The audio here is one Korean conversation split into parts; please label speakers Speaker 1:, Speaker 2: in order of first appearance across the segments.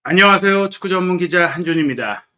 Speaker 1: 안녕하세요. 축구 전문 기자 한준입니다.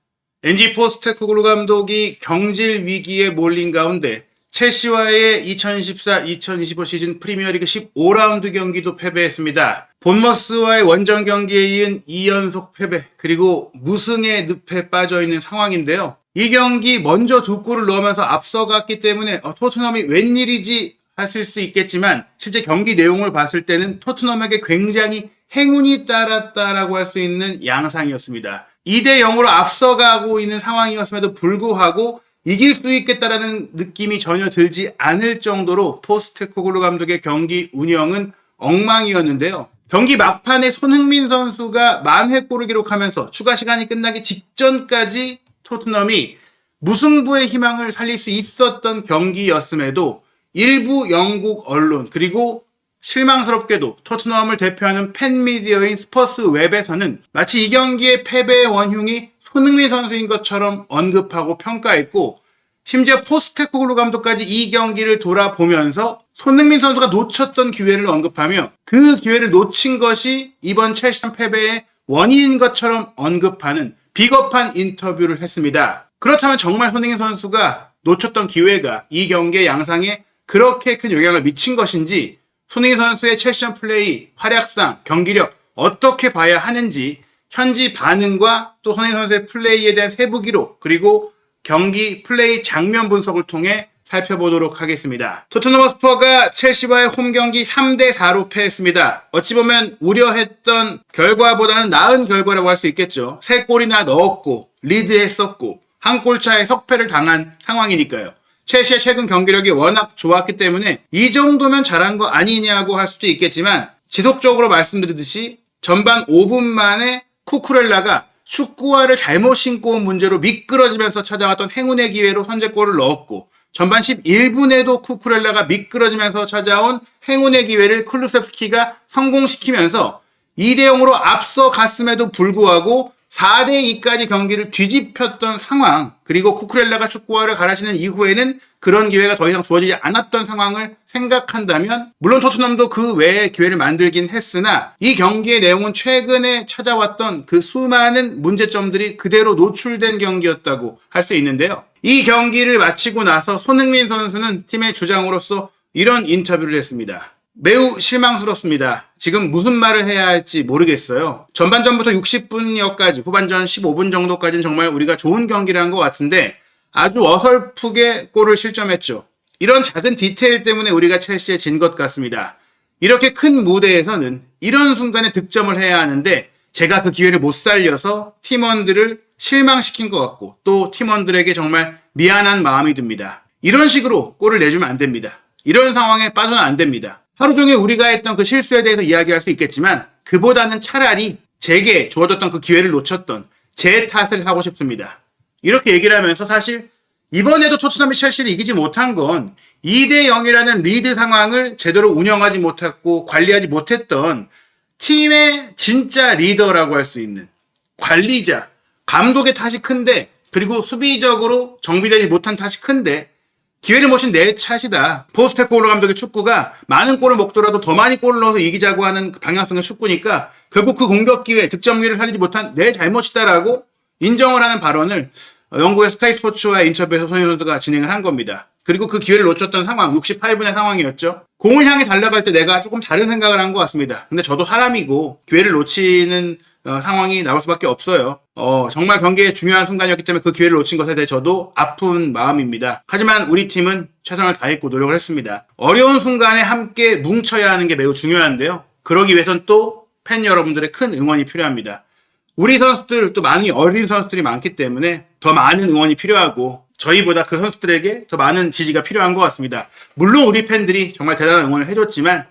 Speaker 1: NG 포스테코글루 감독이 경질 위기에 몰린 가운데 첼시와의 2024-2025 시즌 프리미어리그 15라운드 경기도 패배했습니다. 본머스와의 원정 경기에 이은 2연속 패배, 그리고 무승의 늪에 빠져있는 상황인데요. 이 경기 먼저 두 골을 넣으면서 앞서갔기 때문에 토트넘이 웬일이지 하실 수 있겠지만, 실제 경기 내용을 봤을 때는 토트넘에게 굉장히 행운이 따랐다라고 할 수 있는 양상이었습니다. 2대 0으로 앞서가고 있는 상황이었음에도 불구하고 이길 수 있겠다라는 느낌이 전혀 들지 않을 정도로 포스테코글루 감독의 경기 운영은 엉망이었는데요. 경기 막판에 손흥민 선수가 만회골을 기록하면서 추가 시간이 끝나기 직전까지 토트넘이 무승부의 희망을 살릴 수 있었던 경기였음에도 일부 영국 언론, 그리고 실망스럽게도 토트넘을 대표하는 팬미디어인 스퍼스 웹에서는 마치 이 경기의 패배의 원흉이 손흥민 선수인 것처럼 언급하고 평가했고, 심지어 포스테코글루 감독까지 이 경기를 돌아보면서 손흥민 선수가 놓쳤던 기회를 언급하며 그 기회를 놓친 것이 이번 첼시 패배의 원인인 것처럼 언급하는 비겁한 인터뷰를 했습니다. 그렇다면 정말 손흥민 선수가 놓쳤던 기회가 이 경기의 양상에 그렇게 큰 영향을 미친 것인지, 손흥민 선수의 첼시전 플레이, 활약상, 경기력 어떻게 봐야 하는지 현지 반응과 또 손흥민 선수의 플레이에 대한 세부 기록, 그리고 경기 플레이 장면 분석을 통해 살펴보도록 하겠습니다. 토트넘 허스퍼가 첼시와의 홈 경기 3대4로 패했습니다. 어찌 보면 우려했던 결과보다는 나은 결과라고 할 수 있겠죠. 3골이나 넣었고 리드했었고 한 골 차에 석패를 당한 상황이니까요. 첼시의 최근 경기력이 워낙 좋았기 때문에 이 정도면 잘한 거 아니냐고 할 수도 있겠지만, 지속적으로 말씀드리듯이 전반 5분 만에 쿠쿠렐라가 축구화를 잘못 신고 온 문제로 미끄러지면서 찾아왔던 행운의 기회로 선제골을 넣었고, 전반 11분에도 쿠쿠렐라가 미끄러지면서 찾아온 행운의 기회를 클루셉스키가 성공시키면서 2대 0으로 앞서갔음에도 불구하고 4대2까지 경기를 뒤집혔던 상황, 그리고 쿠쿠렐라가 축구화를 갈아신는 이후에는 그런 기회가 더 이상 주어지지 않았던 상황을 생각한다면, 물론 토트넘도 그 외에 기회를 만들긴 했으나 이 경기의 내용은 최근에 찾아왔던 그 수많은 문제점들이 그대로 노출된 경기였다고 할 수 있는데요. 이 경기를 마치고 나서 손흥민 선수는 팀의 주장으로서 이런 인터뷰를 했습니다. 매우 실망스럽습니다. 지금 무슨 말을 해야 할지 모르겠어요. 전반전부터 60분여까지, 후반전 15분 정도까지는 정말 우리가 좋은 경기를 한 것 같은데 아주 어설프게 골을 실점했죠. 이런 작은 디테일 때문에 우리가 첼시에 진 것 같습니다. 이렇게 큰 무대에서는 이런 순간에 득점을 해야 하는데 제가 그 기회를 못 살려서 팀원들을 실망시킨 것 같고, 또 팀원들에게 정말 미안한 마음이 듭니다. 이런 식으로 골을 내주면 안 됩니다. 이런 상황에 빠져는 안 됩니다. 하루 종일 우리가 했던 그 실수에 대해서 이야기할 수 있겠지만, 그보다는 차라리 제게 주어졌던 그 기회를 놓쳤던 제 탓을 하고 싶습니다. 이렇게 얘기를 하면서 사실 이번에도 토트넘이 첼시를 이기지 못한 건 2대 0이라는 리드 상황을 제대로 운영하지 못했고 관리하지 못했던 팀의 진짜 리더라고 할 수 있는 관리자, 감독의 탓이 큰데, 그리고 수비적으로 정비되지 못한 탓이 큰데 기회를 못 친 내 탓이다. 포스테코글루 감독의 축구가 많은 골을 먹더라도 더 많이 골을 넣어서 이기자고 하는 방향성의 축구니까 결국 그 공격 기회, 득점 기회를 살리지 못한 내 잘못이다라고 인정을 하는 발언을 영국의 스카이 스포츠와의 인터뷰에서 손흥민 선수가 진행을 한 겁니다. 그리고 그 기회를 놓쳤던 상황, 68분의 상황이었죠. 공을 향해 달려갈 때 내가 조금 다른 생각을 한 것 같습니다. 근데 저도 사람이고 기회를 놓치는 상황이 나올 수밖에 없어요. 정말 경기의 중요한 순간이었기 때문에 그 기회를 놓친 것에 대해 저도 아픈 마음입니다. 하지만 우리 팀은 최선을 다했고 노력을 했습니다. 어려운 순간에 함께 뭉쳐야 하는 게 매우 중요한데요. 그러기 위해서는 또 팬 여러분들의 큰 응원이 필요합니다. 우리 선수들, 또 많이 어린 선수들이 많기 때문에 더 많은 응원이 필요하고, 저희보다 그 선수들에게 더 많은 지지가 필요한 것 같습니다. 물론 우리 팬들이 정말 대단한 응원을 해줬지만,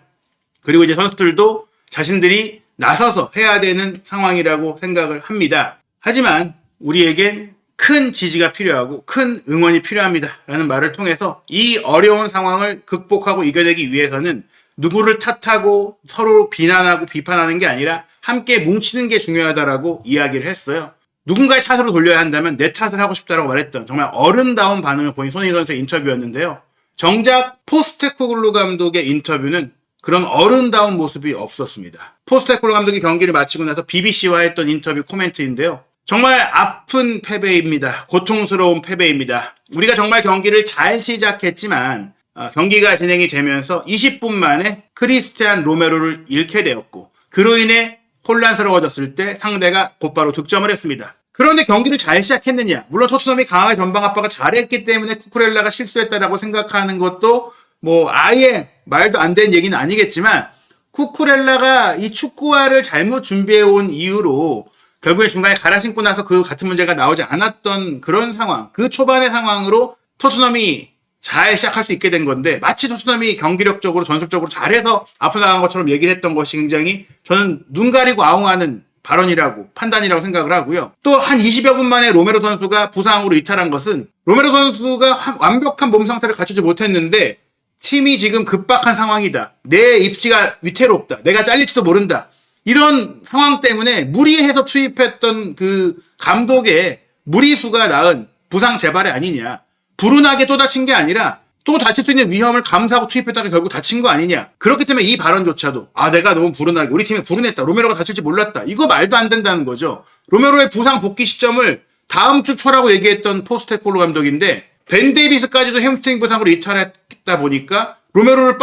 Speaker 1: 그리고 이제 선수들도 자신들이 나서서 해야 되는 상황이라고 생각을 합니다. 하지만 우리에겐 큰 지지가 필요하고 큰 응원이 필요합니다 라는 말을 통해서 이 어려운 상황을 극복하고 이겨내기 위해서는 누구를 탓하고 서로 비난하고 비판하는 게 아니라 함께 뭉치는 게 중요하다라고 이야기를 했어요. 누군가의 탓으로 돌려야 한다면 내 탓을 하고 싶다라고 말했던 정말 어른다운 반응을 보인 손흥민 선수의 인터뷰였는데요. 정작 포스테코글루 감독의 인터뷰는 그런 어른다운 모습이 없었습니다. 포스테코글루 감독이 경기를 마치고 나서 BBC와 했던 인터뷰 코멘트인데요. 정말 아픈 패배입니다. 고통스러운 패배입니다. 우리가 정말 경기를 잘 시작했지만 경기가 진행이 되면서 20분 만에 크리스티안 로메로를 잃게 되었고 그로 인해 혼란스러워졌을 때 상대가 곧바로 득점을 했습니다. 그런데 경기를 잘 시작했느냐? 물론 토트넘이 강하게 전방 압박을 잘했기 때문에 쿠쿠렐라가 실수했다라고 생각하는 것도 뭐 아예 말도 안 되는 얘기는 아니겠지만 쿠쿠렐라가 이 축구화를 잘못 준비해온 이유로 결국에 중간에 갈아 신고 나서 그 같은 문제가 나오지 않았던 그런 상황, 그 초반의 상황으로 토트넘이 잘 시작할 수 있게 된 건데 마치 토트넘이 경기력적으로 전술적으로 잘해서 앞서 나간 것처럼 얘기를 했던 것이 굉장히 저는 눈 가리고 아웅하는 발언이라고 판단이라고 생각을 하고요. 또 한 20여 분 만에 로메로 선수가 부상으로 이탈한 것은 로메로 선수가 완벽한 몸 상태를 갖추지 못했는데 팀이 지금 급박한 상황이다. 내 입지가 위태롭다. 내가 잘릴지도 모른다. 이런 상황 때문에 무리해서 투입했던 그 감독의 무리수가 낳은 부상 재발이 아니냐. 불운하게 또 다친 게 아니라 또 다칠 수 있는 위험을 감수하고 투입했다가 결국 다친 거 아니냐. 그렇기 때문에 이 발언조차도 내가 너무 불운하게 우리 팀이 불운했다. 로메로가 다칠지 몰랐다. 이거 말도 안 된다는 거죠. 로메로의 부상 복귀 시점을 다음 주 초라고 얘기했던 포스테코글루 감독인데 벤 데이비스까지도 햄스트링 부상으로 이탈했다 보니까 로메로를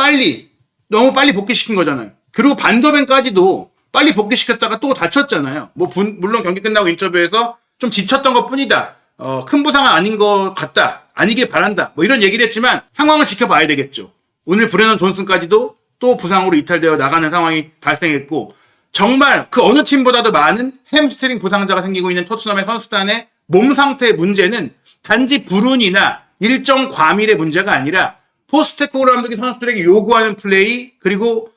Speaker 1: 너무 빨리 복귀시킨 거잖아요. 그리고 반더벤까지도 빨리 복귀시켰다가 또 다쳤잖아요. 물론 경기 끝나고 인터뷰에서 좀 지쳤던 것 뿐이다. 큰 부상은 아닌 것 같다. 아니길 바란다. 뭐 이런 얘기를 했지만 상황을 지켜봐야 되겠죠. 오늘 브레넌 존슨까지도 또 부상으로 이탈되어 나가는 상황이 발생했고 정말 그 어느 팀보다도 많은 햄스트링 부상자가 생기고 있는 토트넘의 선수단의 몸 상태의 문제는 단지 불운이나 일정 과밀의 문제가 아니라 포스테코글루 감독이 선수들에게 요구하는 플레이 그리고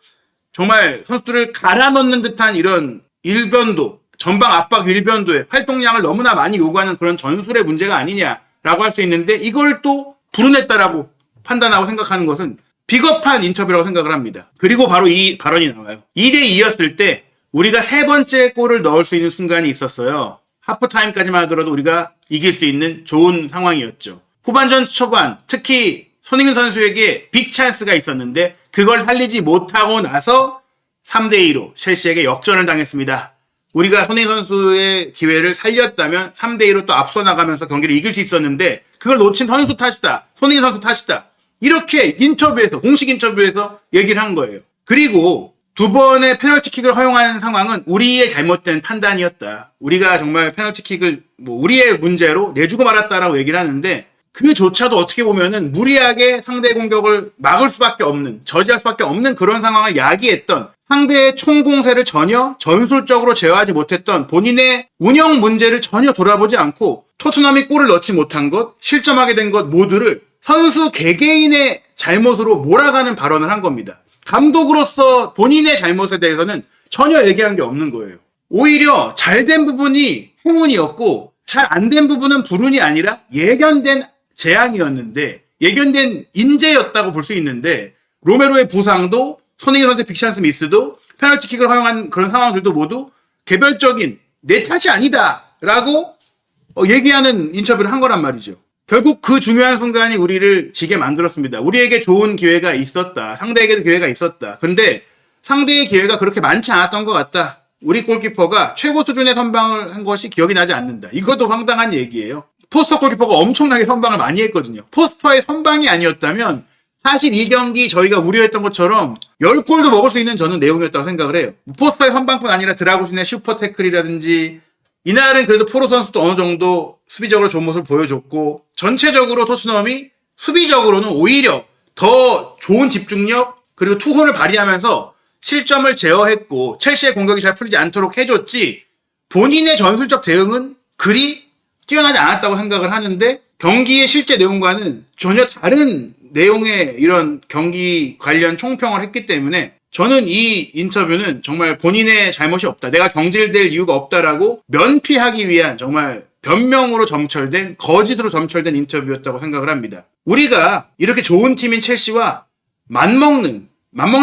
Speaker 1: 정말 선수들을 갈아넣는 듯한 이런 일변도 전방 압박 일변도의 활동량을 너무나 많이 요구하는 그런 전술의 문제가 아니냐라고 할 수 있는데 이걸 또 불운했다라고 판단하고 생각하는 것은 비겁한 인터뷰라고 생각을 합니다. 그리고 바로 이 발언이 나와요. 2대2였을 때 우리가 세 번째 골을 넣을 수 있는 순간이 있었어요. 하프타임까지만 하더라도 우리가 이길 수 있는 좋은 상황이었죠. 후반전 초반 특히 손흥민 선수에게 빅 찬스가 있었는데 그걸 살리지 못하고 나서 3대2로 첼시에게 역전을 당했습니다. 우리가 손흥민 선수의 기회를 살렸다면 3대2로 또 앞서 나가면서 경기를 이길 수 있었는데 그걸 놓친 선수 탓이다. 손흥민 선수 탓이다. 이렇게 인터뷰에서 공식 인터뷰에서 얘기를 한 거예요. 그리고 두 번의 페널티킥을 허용하는 상황은 우리의 잘못된 판단이었다. 우리가 정말 페널티킥을 우리의 문제로 내주고 말았다라고 얘기를 하는데 그조차도 어떻게 보면은 무리하게 상대 공격을 막을 수밖에 없는, 저지할 수밖에 없는 그런 상황을 야기했던 상대의 총공세를 전혀 전술적으로 제어하지 못했던 본인의 운영 문제를 전혀 돌아보지 않고 토트넘이 골을 넣지 못한 것, 실점하게 된 것 모두를 선수 개개인의 잘못으로 몰아가는 발언을 한 겁니다. 감독으로서 본인의 잘못에 대해서는 전혀 얘기한 게 없는 거예요. 오히려 잘된 부분이 행운이었고 잘 안 된 부분은 불운이 아니라 예견된 재앙이었는데 예견된 인재였다고 볼 수 있는데 로메로의 부상도 손흥민 선수의 빅찬스 미스도 페널티킥을 허용한 그런 상황들도 모두 개별적인 내 탓이 아니다라고 얘기하는 인터뷰를 한 거란 말이죠. 결국 그 중요한 순간이 우리를 지게 만들었습니다. 우리에게 좋은 기회가 있었다. 상대에게도 기회가 있었다. 그런데 상대의 기회가 그렇게 많지 않았던 것 같다. 우리 골키퍼가 최고 수준의 선방을 한 것이 기억이 나지 않는다. 이것도 황당한 얘기예요. 포스터 골키퍼가 엄청나게 선방을 많이 했거든요. 포스터의 선방이 아니었다면 사실 이 경기 저희가 우려했던 것처럼 10골도 먹을 수 있는 저는 내용이었다고 생각을 해요. 포스터의 선방뿐 아니라 드라구신의 슈퍼 태클이라든지 이날은 그래도 포로 선수도 어느 정도 수비적으로 좋은 모습을 보여줬고 전체적으로 토트넘이 수비적으로는 오히려 더 좋은 집중력 그리고 투혼을 발휘하면서 실점을 제어했고 첼시의 공격이 잘 풀리지 않도록 해줬지 본인의 전술적 대응은 그리 뛰어나지 않았다고 생각을 하는데 경기의 실제 내용과는 전혀 다른 내용의 이런 경기 관련 총평을 했기 때문에 저는 이 인터뷰는 정말 본인의 잘못이 없다. 내가 경질될 이유가 없다라고 면피하기 위한 정말 변명으로 점철된 거짓으로 점철된 인터뷰였다고 생각을 합니다. 우리가 이렇게 좋은 팀인 첼시와 맞먹는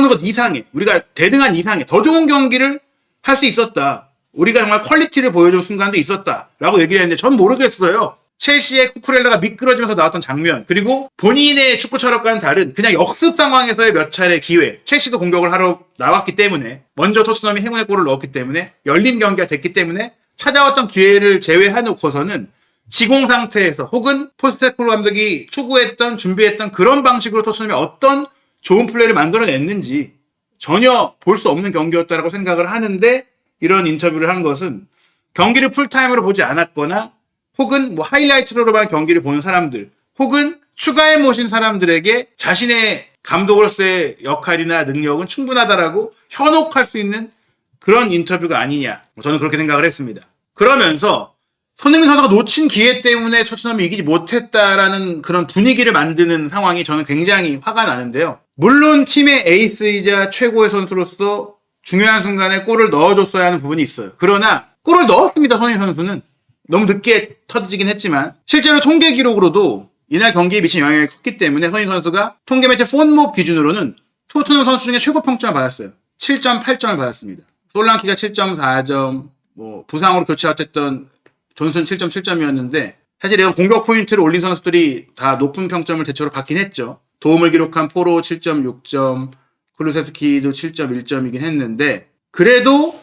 Speaker 1: 것 이상의 우리가 대등한 이상의 더 좋은 경기를 할 수 있었다. 우리가 정말 퀄리티를 보여준 순간도 있었다라고 얘기를 했는데 전 모르겠어요. 첼시의 쿠쿠렐라가 미끄러지면서 나왔던 장면, 그리고 본인의 축구 철학과는 다른 그냥 역습 상황에서의 몇 차례 기회, 첼시도 공격을 하러 나왔기 때문에, 먼저 토트넘이 행운의 골을 넣었기 때문에, 열린 경기가 됐기 때문에 찾아왔던 기회를 제외해놓고서는 지공 상태에서 혹은 포스테코글루 감독이 추구했던, 준비했던 그런 방식으로 토트넘이 어떤 좋은 플레이를 만들어냈는지 전혀 볼 수 없는 경기였다라고 생각을 하는데, 이런 인터뷰를 한 것은 경기를 풀타임으로 보지 않았거나 혹은 뭐 하이라이트로만 경기를 보는 사람들, 혹은 추가해 모신 사람들에게 자신의 감독으로서의 역할이나 능력은 충분하다라고 현혹할 수 있는 그런 인터뷰가 아니냐, 저는 그렇게 생각을 했습니다. 그러면서 손흥민 선수가 놓친 기회 때문에 토트넘이 이기지 못했다라는 그런 분위기를 만드는 상황이 저는 굉장히 화가 나는데요. 물론 팀의 에이스이자 최고의 선수로서 중요한 순간에 골을 넣어줬어야 하는 부분이 있어요. 그러나 골을 넣었습니다. 손흥민 선수는 너무 늦게 터지긴 했지만, 실제로 통계 기록으로도 이날 경기에 미친 영향이 컸기 때문에 손흥민 선수가 통계 매체 폰몹 기준으로는 토트넘 선수 중에 최고 평점을 받았어요. 7.8점을 받았습니다. 솔랑키가 7.4점, 뭐 부상으로 교체 아웃했던 존슨 7.7점이었는데, 사실 이런 공격 포인트를 올린 선수들이 다 높은 평점을 대체로 받긴 했죠. 도움을 기록한 포로 7.6점, 클루세스키도 7.1점이긴 했는데, 그래도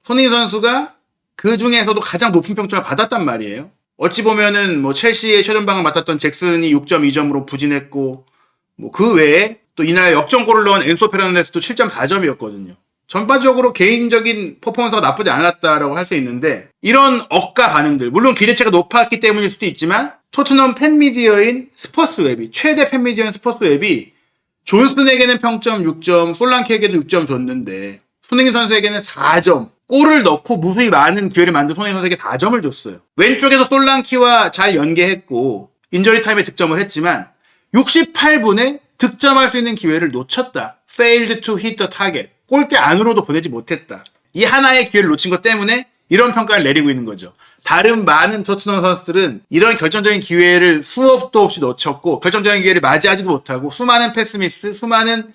Speaker 1: 손흥민 선수가 그 중에서도 가장 높은 평점을 받았단 말이에요. 어찌 보면은 뭐 첼시의 최전방을 맡았던 잭슨이 6.2점으로 부진했고, 뭐 그 외에 또 이날 역전골을 넣은 엔소 페르난데스도 7.4점이었거든요. 전반적으로 개인적인 퍼포먼스가 나쁘지 않았다라고 할 수 있는데, 이런 억까 반응들, 물론 기대치가 높았기 때문일 수도 있지만, 토트넘 팬미디어인 스퍼스웹이, 최대 팬미디어인 스퍼스웹이 존슨에게는 평점 6점, 솔랑키에게도 6점 줬는데 손흥민 선수에게는 4점, 골을 넣고 무수히 많은 기회를 만든 손흥민 선수에게 4점을 줬어요. 왼쪽에서 솔랑키와 잘 연계했고 인저리 타임에 득점을 했지만 68분에 득점할 수 있는 기회를 놓쳤다. Failed to hit the target. 골대 안으로도 보내지 못했다. 이 하나의 기회를 놓친 것 때문에 이런 평가를 내리고 있는 거죠. 다른 많은 토트넘 선수들은 이런 결정적인 기회를 수업도 없이 놓쳤고 결정적인 기회를 맞이하지도 못하고 수많은 패스 미스, 수많은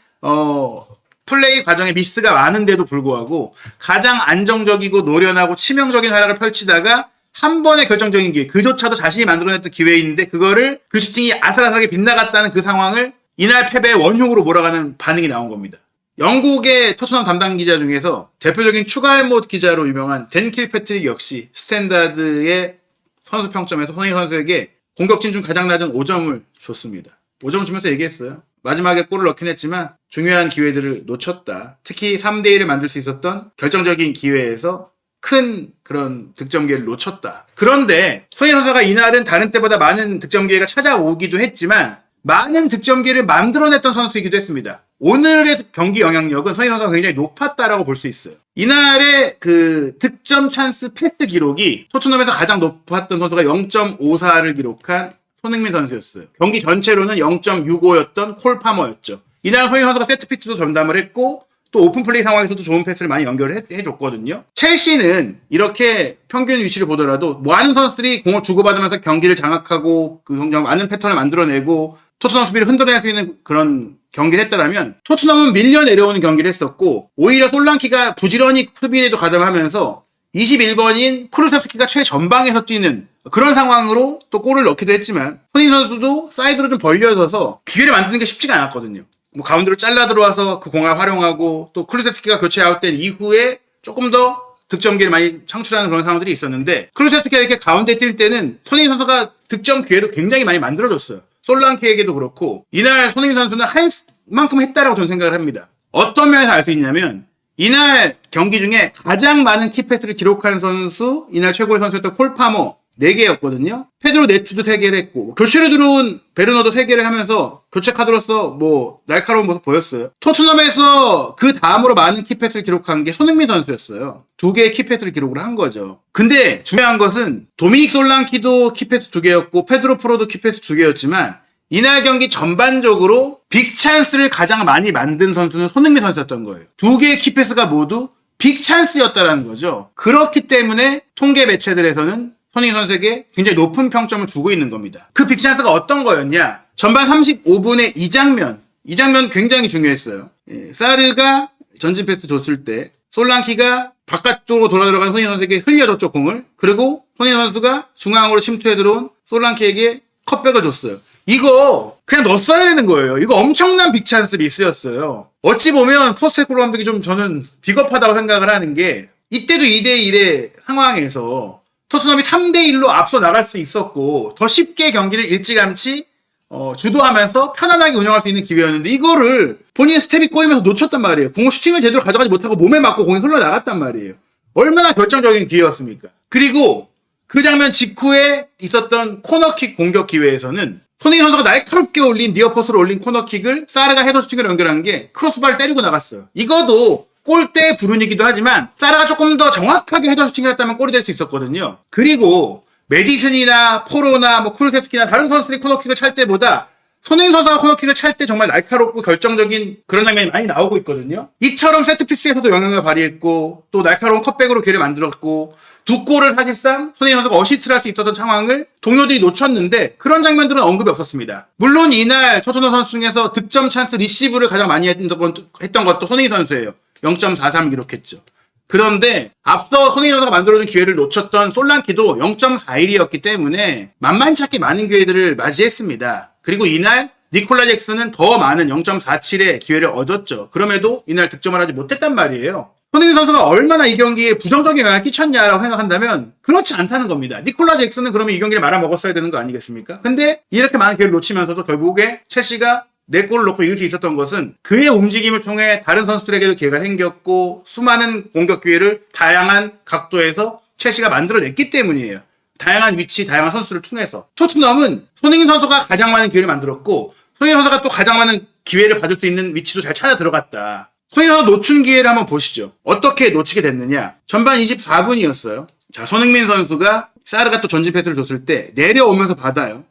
Speaker 1: 플레이 과정에 미스가 많은데도 불구하고 가장 안정적이고 노련하고 치명적인 활약을 펼치다가 한 번의 결정적인 기회, 그조차도 자신이 만들어냈던 기회인데 그거를 그 슈팅이 아슬아슬하게 빗나갔다는 그 상황을 이날 패배의 원흉으로 몰아가는 반응이 나온 겁니다. 영국의 토트넘 담당 기자 중에서 대표적인 추가할못 기자로 유명한 댄 킬패트릭 역시 스탠다드의 선수 평점에서 손흥민 선수에게 공격진 중 가장 낮은 5점을 줬습니다. 5점을 주면서 얘기했어요. 마지막에 골을 넣긴 했지만 중요한 기회들을 놓쳤다. 특히 3대1을 만들 수 있었던 결정적인 기회에서 큰 그런 득점 기회를 놓쳤다. 그런데 손흥민 선수가 이날은 다른 때보다 많은 득점 기회가 찾아오기도 했지만 많은 득점 기회를 만들어냈던 선수이기도 했습니다. 오늘의 경기 영향력은 손흥민 선수가 굉장히 높았다라고 볼 수 있어요. 이날의 그 득점 찬스 패스 기록이 토트넘에서 가장 높았던 선수가 0.54를 기록한 손흥민 선수였어요. 경기 전체로는 0.65였던 콜 파머였죠. 이날 손흥민 선수가 세트피스도 전담을 했고 또 오픈플레이 상황에서도 좋은 패스를 많이 연결을 해줬거든요. 첼시는 이렇게 평균 위치를 보더라도 많은 선수들이 공을 주고받으면서 경기를 장악하고 그 많은 패턴을 만들어내고 토트넘 수비를 흔들어낼 수 있는 그런 경기를 했더라면 토트넘은 밀려 내려오는 경기를 했었고 오히려 솔랑키가 부지런히 수비에도 가담하면서 21번인 쿠루셉스키가 최전방에서 뛰는 그런 상황으로 또 골을 넣기도 했지만 손흥민 선수도 사이드로 좀 벌려져서 기회를 만드는 게 쉽지가 않았거든요. 뭐 가운데로 잘라 들어와서 그 공을 활용하고 또 쿠루셉스키가 교체 아웃된 이후에 조금 더 득점 기회를 많이 창출하는 그런 상황들이 있었는데 쿠루셉스키가 이렇게 가운데 뛸 때는 손흥민 선수가 득점 기회도 굉장히 많이 만들어줬어요. 솔랑키에게도 그렇고 이날 손흥민 선수는 할 만큼 했다라고 저는 생각을 합니다. 어떤 면에서 알 수 있냐면 이날 경기 중에 가장 많은 키패스를 기록한 선수, 이날 최고의 선수였던 콜 파머 4개였거든요. 페드로 네투도 3개를 했고 교체로 들어온 베르너도 3개를 하면서 교체 카드로서 뭐 날카로운 모습 보였어요. 토트넘에서 그 다음으로 많은 키패스를 기록한 게 손흥민 선수였어요. 2개의 키패스를 기록을 한 거죠. 근데 중요한 것은 도미닉 솔랑키도 키패스 2개였고 페드로 프로도 키패스 2개였지만 이날 경기 전반적으로 빅찬스를 가장 많이 만든 선수는 손흥민 선수였던 거예요. 2개의 키패스가 모두 빅찬스였다는 거죠. 그렇기 때문에 통계 매체들에서는 손흥민 선수에게 굉장히 높은 평점을 주고 있는 겁니다. 그 빅찬스가 어떤 거였냐? 전반 35분에 이 장면 굉장히 중요했어요. 사르가 전진 패스 줬을 때 솔랑키가 바깥쪽으로 돌아 들어간 손흥민 선수에게 흘려줬죠, 공을. 그리고 손흥민 선수가 중앙으로 침투해 들어온 솔랑케에게 컷백을 줬어요. 이거 그냥 넣었어야 되는 거예요. 이거 엄청난 빅찬스 미스였어요. 어찌 보면 포스테코글루 감독이 좀 저는 비겁하다고 생각을 하는 게 이때도 2대1의 상황에서 토트넘이 3대1로 앞서 나갈 수 있었고 더 쉽게 경기를 일찌감치 주도하면서 편안하게 운영할 수 있는 기회였는데 이거를 본인의 스텝이 꼬이면서 놓쳤단 말이에요. 공 슈팅을 제대로 가져가지 못하고 몸에 맞고 공이 흘러나갔단 말이에요. 얼마나 결정적인 기회였습니까? 그리고 그 장면 직후에 있었던 코너킥 공격 기회에서는 손흥민 선수가 날카롭게 올린 니어포스로 올린 코너킥을 사르가 헤더 슈팅을 연결한 게 크로스바를 때리고 나갔어요. 이거도 골대의 불운이기도 하지만 사르가 조금 더 정확하게 헤더 슈팅을 했다면 골이 될 수 있었거든요. 그리고 메디슨이나 포로나 쿠르세스키나 다른 선수들이 코너킥을 찰 때보다 손흥민 선수가 코너킥을 찰 때 정말 날카롭고 결정적인 그런 장면이 많이 나오고 있거든요. 이처럼 세트피스에서도 영향을 발휘했고 또 날카로운 컷백으로 기회를 만들었고 두 골을 사실상 손흥민 선수가 어시스트를 할 수 있었던 상황을 동료들이 놓쳤는데 그런 장면들은 언급이 없었습니다. 물론 이날 토트넘 선수 중에서 득점 찬스 리시브를 가장 많이 했던 것도 손흥민 선수예요. 0.43 기록했죠. 그런데 앞서 손흥민 선수가 만들어준 기회를 놓쳤던 솔랑키도 0.41이었기 때문에 만만치 않게 많은 기회들을 맞이했습니다. 그리고 이날 니콜라 잭슨은 더 많은 0.47의 기회를 얻었죠. 그럼에도 이날 득점을 하지 못했단 말이에요. 손흥민 선수가 얼마나 이 경기에 부정적인 영향을 끼쳤냐라고 생각한다면 그렇지 않다는 겁니다. 니콜라 잭슨은 그러면 이 경기를 말아먹었어야 되는 거 아니겠습니까? 근데 이렇게 많은 기회를 놓치면서도 결국에 첼시가 4골을 넣고 이길 수 있었던 것은 그의 움직임을 통해 다른 선수들에게도 기회가 생겼고 수많은 공격 기회를 다양한 각도에서 첼시가 만들어냈기 때문이에요. 다양한 위치, 다양한 선수를 통해서. 토트넘은 손흥민 선수가 가장 많은 기회를 만들었고 손흥민 선수가 또 가장 많은 기회를 받을 수 있는 위치도 잘 찾아 들어갔다. 손흥민 선수 놓친 기회를 한번 보시죠. 어떻게 놓치게 됐느냐. 전반 24분이었어요. 자, 손흥민 선수가 사르가 또 전진 패스를 줬을 때 내려오면서 받아요.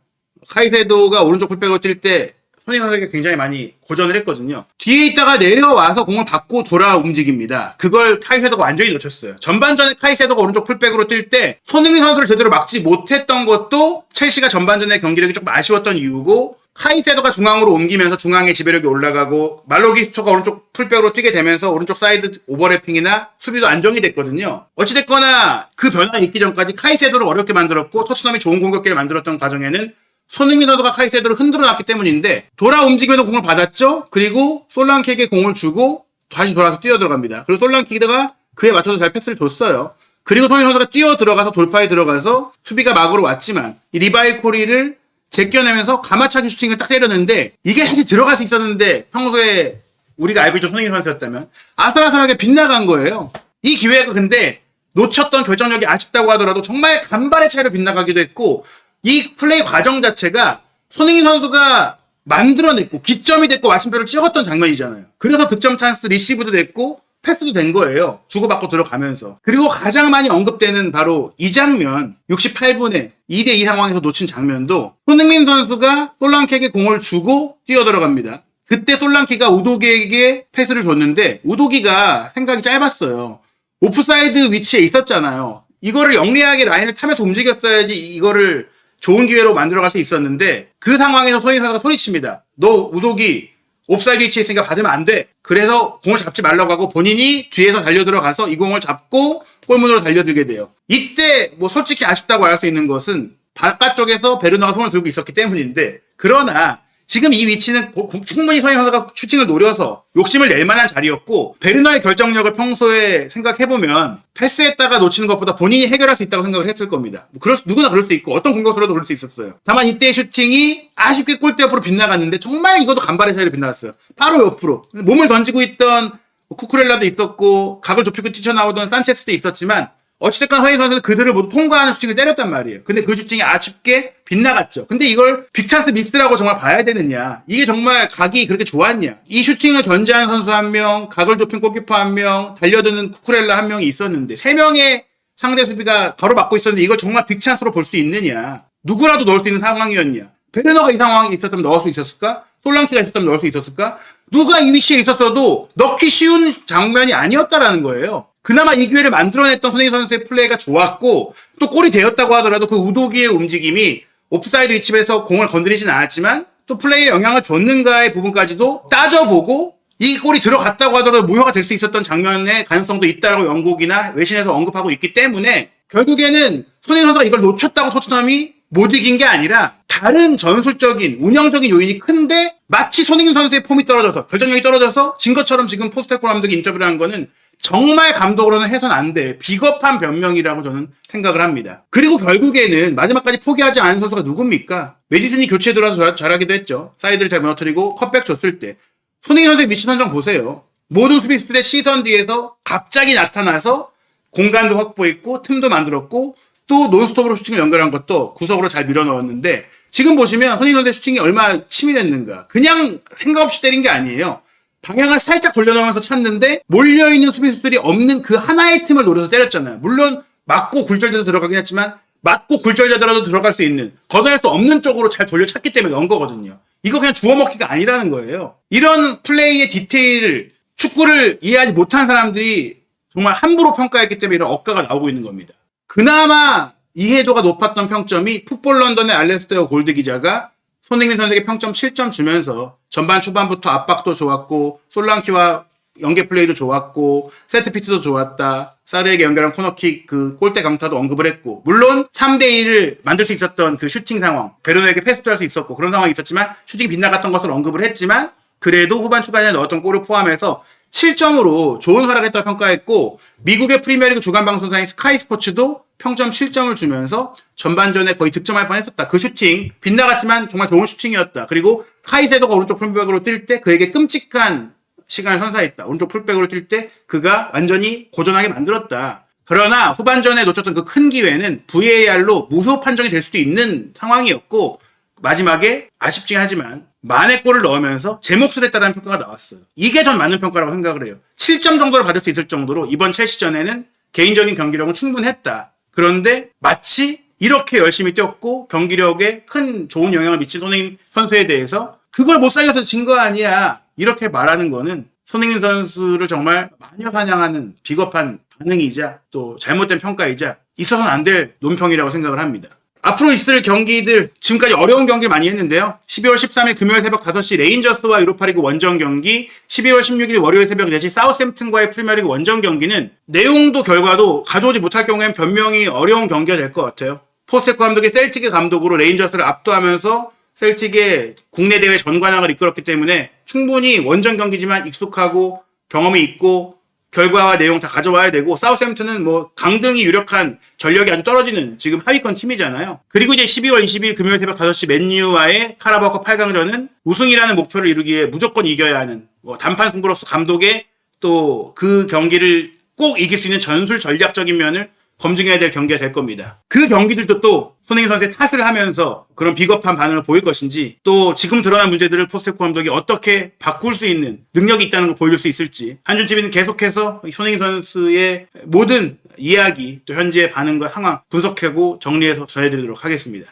Speaker 1: 카이세도가 오른쪽 풀백으로 뛸 때 손흥민 선수에게 굉장히 많이 고전을 했거든요. 뒤에 있다가 내려와서 공을 받고 돌아 움직입니다. 그걸 카이세도가 완전히 놓쳤어요. 전반전에 카이세도가 오른쪽 풀백으로 뛸 때 손흥민 선수를 제대로 막지 못했던 것도 첼시가 전반전에 경기력이 조금 아쉬웠던 이유고 카이세도가 중앙으로 옮기면서 중앙의 지배력이 올라가고 말로기스토가 오른쪽 풀백으로 뛰게 되면서 오른쪽 사이드 오버래핑이나 수비도 안정이 됐거든요. 어찌됐거나 그 변화가 있기 전까지 카이세도를 어렵게 만들었고 토트넘이 좋은 공격기를 만들었던 과정에는 손흥민 선수가 카이세도를 흔들어놨기 때문인데 돌아 움직이면서 공을 받았죠. 그리고 솔랑케에게 공을 주고 다시 돌아서 뛰어 들어갑니다. 그리고 솔랑케가 그에 맞춰서 잘 패스를 줬어요. 그리고 손흥민 선수가 뛰어 들어가서 돌파에 들어가서 수비가 막으로 왔지만 이 리바이 코리를 제껴내면서 가마차기 슈팅을 딱 때렸는데 이게 사실 들어갈 수 있었는데 평소에 우리가 알고 있던 손흥민 선수였다면 아슬아슬하게 빗나간 거예요. 이 기회가 근데 놓쳤던 결정력이 아쉽다고 하더라도 정말 간발의 차이로 빗나가기도 했고 이 플레이 과정 자체가 손흥민 선수가 만들어냈고 기점이 됐고 마침표를 찍었던 장면이잖아요. 그래서 득점 찬스 리시브도 됐고 패스도 된 거예요. 주고받고 들어가면서. 그리고 가장 많이 언급되는 바로 이 장면 68분에 2대2 상황에서 놓친 장면도 손흥민 선수가 솔랑케에게 공을 주고 뛰어들어갑니다. 그때 솔랑케가 우도기에게 패스를 줬는데 우도기가 생각이 짧았어요. 오프사이드 위치에 있었잖아요. 이거를 영리하게 라인을 타면서 움직였어야지 이거를 좋은 기회로 만들어갈 수 있었는데 그 상황에서 손흥민 선수가 소리칩니다. 너 우도기 옵사이드 위치에 있으니까 받으면 안 돼. 그래서 공을 잡지 말라고 하고 본인이 뒤에서 달려들어가서 이 공을 잡고 골문으로 달려들게 돼요. 이때 솔직히 아쉽다고 할 수 있는 것은 바깥쪽에서 베르너가 손을 들고 있었기 때문인데 그러나 지금 이 위치는 충분히 손흥민 선수가 슈팅을 노려서 욕심을 낼 만한 자리였고 베르너의 결정력을 평소에 생각해보면 패스했다가 놓치는 것보다 본인이 해결할 수 있다고 생각을 했을 겁니다. 누구나 그럴 수 있고 어떤 공격수라도 그럴 수 있었어요. 다만 이때의 슈팅이 아쉽게 골대 옆으로 빗나갔는데 정말 이것도 간발의 차이로 빗나갔어요. 바로 옆으로. 몸을 던지고 있던 쿠쿠렐라도 있었고 각을 좁히고 뛰쳐나오던 산체스도 있었지만 어찌됐건 손흥민 선수는 그들을 모두 통과하는 슈팅을 때렸단 말이에요. 근데 그 슈팅이 아쉽게 빗나갔죠. 근데 이걸 빅찬스 미스라고 정말 봐야 되느냐. 이게 정말 각이 그렇게 좋았냐. 이 슈팅을 견제하는 선수 한 명, 각을 좁힌 골키퍼 한 명, 달려드는 쿠쿠렐라 한 명이 있었는데 3명의 상대 수비가 바로 막고 있었는데 이걸 정말 빅찬스로 볼 수 있느냐. 누구라도 넣을 수 있는 상황이었냐. 베르너가 이 상황이 있었다면 넣을 수 있었을까? 솔랑키가 있었다면 넣을 수 있었을까? 누가 이 위치에 있었어도 넣기 쉬운 장면이 아니었다라는 거예요. 그나마 이 기회를 만들어냈던 손흥민 선수의 플레이가 좋았고 또 골이 되었다고 하더라도 그 우도기의 움직임이 오프사이드 위치에서 공을 건드리진 않았지만 또 플레이에 영향을 줬는가의 부분까지도 따져보고 이 골이 들어갔다고 하더라도 무효가 될 수 있었던 장면의 가능성도 있다라고 영국이나 외신에서 언급하고 있기 때문에 결국에는 손흥민 선수가 이걸 놓쳤다고 토트넘이 못 이긴 게 아니라 다른 전술적인 운영적인 요인이 큰데 마치 손흥민 선수의 폼이 떨어져서 결정력이 떨어져서 진 것처럼 지금 포스테코글루 감독이 인터뷰를 한 거는 정말 감독으로는 해선 안 돼. 비겁한 변명이라고 저는 생각을 합니다. 그리고 결국에는 마지막까지 포기하지 않은 선수가 누굽니까? 메디슨이 교체에 들어와서 잘하기도 했죠. 사이드를 잘 무너뜨리고 컷백 줬을 때. 손흥민 선수의 위치 선정 보세요. 모든 수비수들의 시선 뒤에서 갑자기 나타나서 공간도 확보했고 틈도 만들었고 또 논스톱으로 슈팅을 연결한 것도 구석으로 잘 밀어넣었는데 지금 보시면 손흥민 선수의 슈팅이 얼마나 치밀했는가. 그냥 생각 없이 때린 게 아니에요. 방향을 살짝 돌려놓으면서 찼는데 몰려있는 수비수들이 없는 그 하나의 틈을 노려서 때렸잖아요. 물론 맞고 굴절돼도 들어가긴 했지만 맞고 굴절되더라도 들어갈 수 있는 걷어낼 수 없는 쪽으로 잘 돌려찼기 때문에 넣은 거거든요. 이거 그냥 주워먹기가 아니라는 거예요. 이런 플레이의 디테일을 축구를 이해하지 못한 사람들이 정말 함부로 평가했기 때문에 이런 억가가 나오고 있는 겁니다. 그나마 이해도가 높았던 평점이 풋볼 런던의 알레스테어 골드 기자가 손흥민 선수에게 평점 7점 주면서 전반 초반부터 압박도 좋았고 솔랑키와 연계 플레이도 좋았고 세트피스도 좋았다. 사르에게 연결한 코너킥 그 골대 강타도 언급을 했고 물론 3대1을 만들 수 있었던 그 슈팅 상황 베르너에게 패스도 할 수 있었고 그런 상황이 있었지만 슈팅이 빗나갔던 것을 언급을 했지만 그래도 후반 초반에 넣었던 골을 포함해서 7점으로 좋은 활약했다고 평가했고 미국의 프리미어리그 주간 방송사인 스카이 스포츠도 평점 7점을 주면서 전반전에 거의 득점할 뻔했었다. 그 슈팅 빗나갔지만 정말 좋은 슈팅이었다. 그리고 카이세도가 오른쪽 풀백으로 뛸 때 그에게 끔찍한 시간을 선사했다. 오른쪽 풀백으로 뛸 때 그가 완전히 고전하게 만들었다. 그러나 후반전에 놓쳤던 그 큰 기회는 VAR로 무효 판정이 될 수도 있는 상황이었고 마지막에 아쉽긴 하지만 만의 골을 넣으면서 제 몫을 했다는 평가가 나왔어요. 이게 전 맞는 평가라고 생각을 해요. 7점 정도를 받을 수 있을 정도로 이번 첼시전에는 개인적인 경기력은 충분했다. 그런데 마치 이렇게 열심히 뛰었고 경기력에 큰 좋은 영향을 미친 손흥민 선수에 대해서 그걸 못 살려서 진 거 아니야. 이렇게 말하는 거는 손흥민 선수를 정말 마녀 사냥하는 비겁한 반응이자 또 잘못된 평가이자 있어서는 안 될 논평이라고 생각을 합니다. 앞으로 있을 경기들 지금까지 어려운 경기를 많이 했는데요. 12월 13일 금요일 새벽 5시 레인저스와 유로파리그 원정 경기 12월 16일 월요일 새벽 4시 사우샘프턴과의 프리미어리그 원정 경기는 내용도 결과도 가져오지 못할 경우엔 변명이 어려운 경기가 될 것 같아요. 포스테코 감독이 셀틱의 감독으로 레인저스를 압도하면서 셀틱의 국내 대회 전관왕을 이끌었기 때문에 충분히 원정 경기지만 익숙하고 경험이 있고 결과와 내용 다 가져와야 되고 사우샘프턴은 뭐 강등이 유력한 전력이 아주 떨어지는 지금 하위권 팀이잖아요. 그리고 이제 12월 20일 금요일 새벽 5시 맨유와의 카라바오컵 8강전은 우승이라는 목표를 이루기에 무조건 이겨야 하는 단판 승부로서 감독의 또 그 경기를 꼭 이길 수 있는 전술 전략적인 면을 검증해야 될 경기가 될 겁니다. 그 경기들도 또 손흥민 선수의 탓을 하면서 그런 비겁한 반응을 보일 것인지 또 지금 드러난 문제들을 포스테코 감독이 어떻게 바꿀 수 있는 능력이 있다는 걸 보여줄 수 있을지 한준TV는 계속해서 손흥민 선수의 모든 이야기 또 현재의 반응과 상황 분석하고 정리해서 전해드리도록 하겠습니다.